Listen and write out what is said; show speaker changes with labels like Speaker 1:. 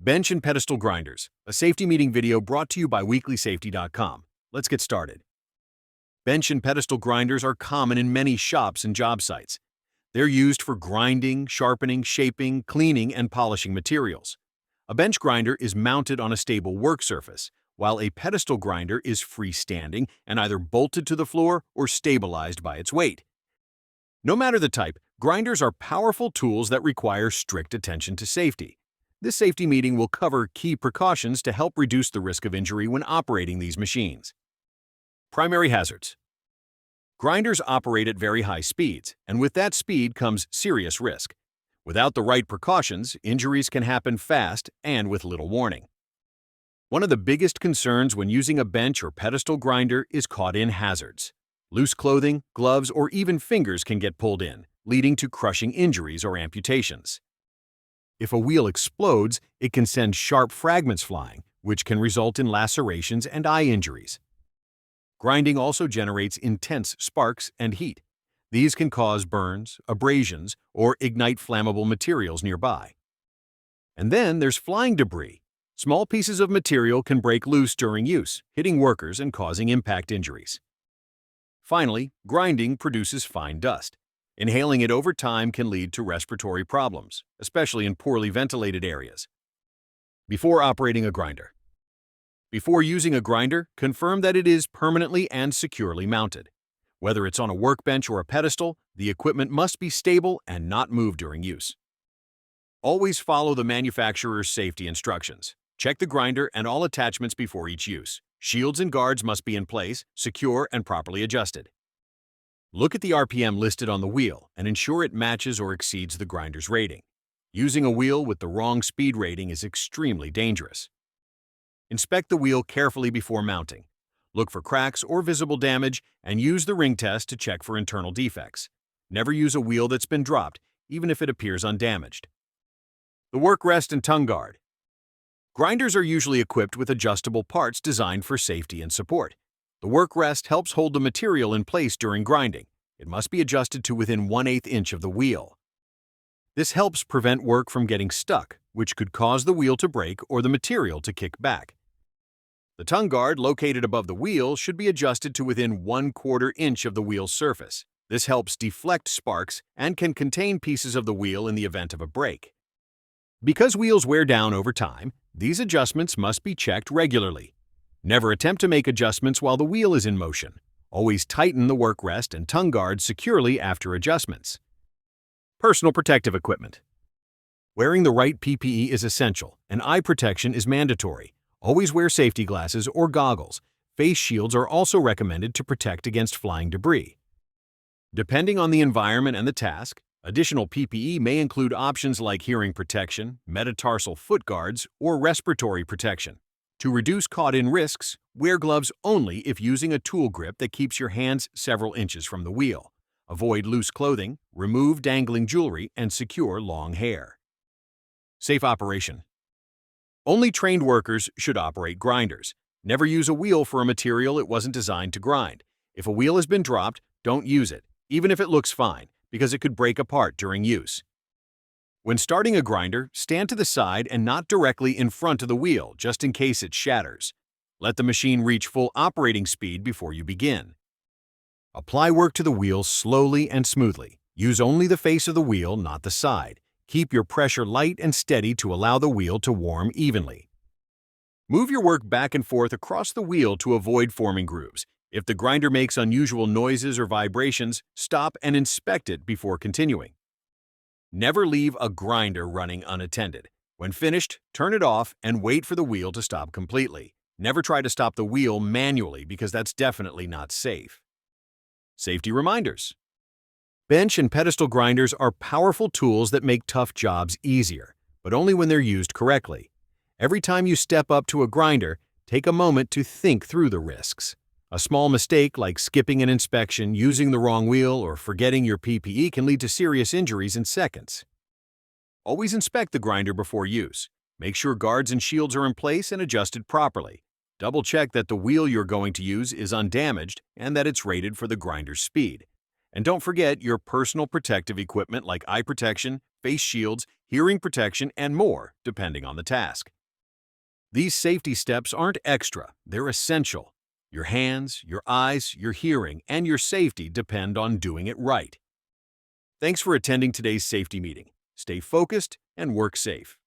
Speaker 1: Bench and pedestal grinders, a safety meeting video brought to you by weeklysafety.com. Let's get started. Bench and pedestal grinders are common in many shops and job sites. They're used for grinding, sharpening, shaping, cleaning, and polishing materials. A bench grinder is mounted on a stable work surface, while a pedestal grinder is freestanding and either bolted to the floor or stabilized by its weight. No matter the type, grinders are powerful tools that require strict attention to safety. This safety meeting will cover key precautions to help reduce the risk of injury when operating these machines. Primary hazards. Grinders operate at very high speeds, and with that speed comes serious risk. Without the right precautions, injuries can happen fast and with little warning. One of the biggest concerns when using a bench or pedestal grinder is caught-in hazards. Loose clothing, gloves, or even fingers can get pulled in, leading to crushing injuries or amputations. If a wheel explodes, it can send sharp fragments flying, which can result in lacerations and eye injuries. Grinding also generates intense sparks and heat. These can cause burns, abrasions, or ignite flammable materials nearby. And then there's flying debris. Small pieces of material can break loose during use, hitting workers and causing impact injuries. Finally, grinding produces fine dust. Inhaling it over time can lead to respiratory problems, especially in poorly ventilated areas. Before operating a grinder. Before using a grinder, confirm that it is permanently and securely mounted. Whether it's on a workbench or a pedestal, the equipment must be stable and not move during use. Always follow the manufacturer's safety instructions. Check the grinder and all attachments before each use. Shields and guards must be in place, secure and properly adjusted. Look at the RPM listed on the wheel and ensure it matches or exceeds the grinder's rating. Using a wheel with the wrong speed rating is extremely dangerous. Inspect the wheel carefully before mounting. Look for cracks or visible damage and use the ring test to check for internal defects. Never use a wheel that's been dropped, even if it appears undamaged. The work rest and tongue guard. Grinders are usually equipped with adjustable parts designed for safety and support. The work rest helps hold the material in place during grinding. It must be adjusted to within 1/8 inch of the wheel. This helps prevent work from getting stuck, which could cause the wheel to break or the material to kick back. The tongue guard, located above the wheel, should be adjusted to within 1/4 inch of the wheel's surface. This helps deflect sparks and can contain pieces of the wheel in the event of a break. Because wheels wear down over time, these adjustments must be checked regularly. Never attempt to make adjustments while the wheel is in motion. Always tighten the work rest and tongue guard securely after adjustments. Personal protective equipment. Wearing the right PPE is essential, and eye protection is mandatory. Always wear safety glasses or goggles. Face shields are also recommended to protect against flying debris. Depending on the environment and the task, additional PPE may include options like hearing protection, metatarsal foot guards, or respiratory protection. To reduce caught-in risks, wear gloves only if using a tool grip that keeps your hands several inches from the wheel. Avoid loose clothing, remove dangling jewelry, and secure long hair. Safe operation. Only trained workers should operate grinders. Never use a wheel for a material it wasn't designed to grind. If a wheel has been dropped, don't use it, even if it looks fine, because it could break apart during use. When starting a grinder, stand to the side and not directly in front of the wheel, just in case it shatters. Let the machine reach full operating speed before you begin. Apply work to the wheel slowly and smoothly. Use only the face of the wheel, not the side. Keep your pressure light and steady to allow the wheel to warm evenly. Move your work back and forth across the wheel to avoid forming grooves. If the grinder makes unusual noises or vibrations, stop and inspect it before continuing. Never leave a grinder running unattended. When finished, turn it off and wait for the wheel to stop completely. Never try to stop the wheel manually because that's definitely not safe. Safety reminders. Bench and pedestal grinders are powerful tools that make tough jobs easier, but only when they're used correctly. Every time you step up to a grinder, take a moment to think through the risks. A small mistake like skipping an inspection, using the wrong wheel, or forgetting your PPE can lead to serious injuries in seconds. Always inspect the grinder before use. Make sure guards and shields are in place and adjusted properly. Double-check that the wheel you're going to use is undamaged and that it's rated for the grinder's speed. And don't forget your personal protective equipment like eye protection, face shields, hearing protection, and more, depending on the task. These safety steps aren't extra, they're essential. Your hands, your eyes, your hearing, and your safety depend on doing it right. Thanks for attending today's safety meeting. Stay focused and work safe.